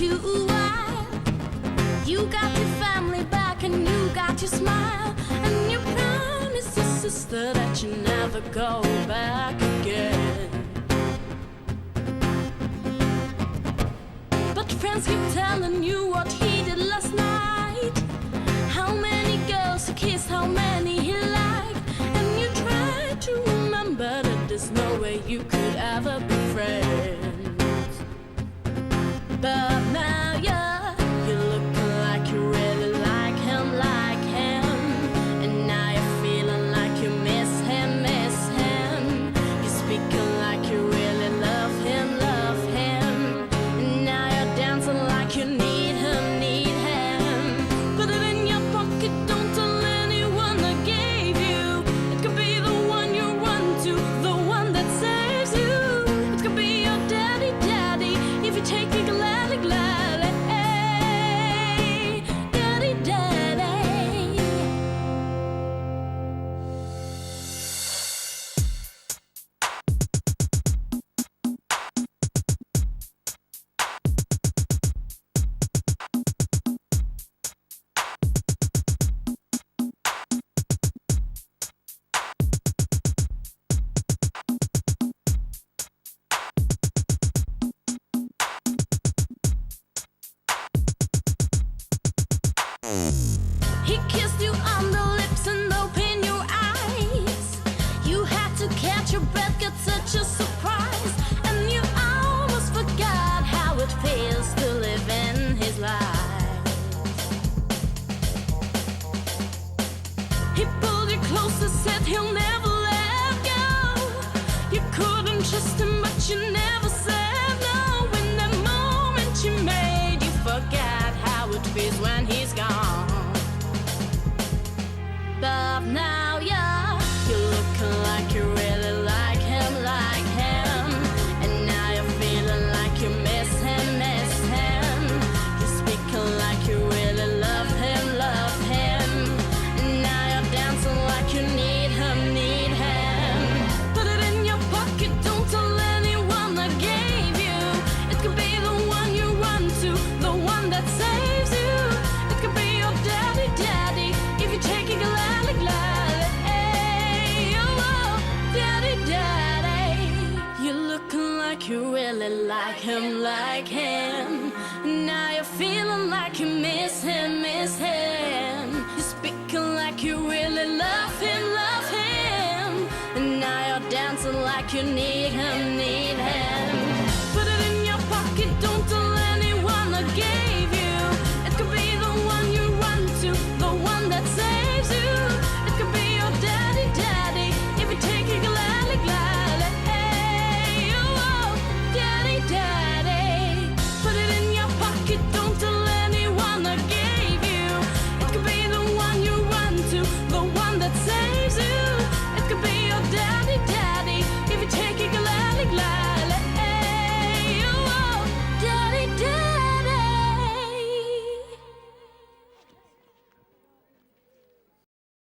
you a while. You got your family back and you got your smile, and you promised your sister that you never go back again. But friends keep telling you what he did last night, how many girls he kissed, how many he liked, and you try to remember that there's no way you could ever be friends. But now you're looking like you really like him, and now you're feeling like you miss him. You're speaking like you really love him, and now you're dancing like you need him. Put it in your pocket, don't tell anyone I gave you. It could be the one you run to, the one that saves you. It could be your daddy, if you take it gladly. He kissed you on the lips and opened your eyes. You had to catch your breath, get such a surprise, and you almost forgot how it feels to live in his life. He pulled you closer, said he'll never let go. You couldn't trust him, but you never said no. In that moment you made, you forgot how it feels when he's gone. But now you're looking like you really like him, and now you're feeling like you miss him. You're speaking like you really love him, and now you're dancing like you need him. Put it in your pocket, don't tell anyone I gave you. It could be the one you run to, the one that saves you. It could be your daddy, if you take it gladly. You're looking like you really like him, now you're feeling like you miss him. You're speaking like you really love him, and now you're dancing like you need him.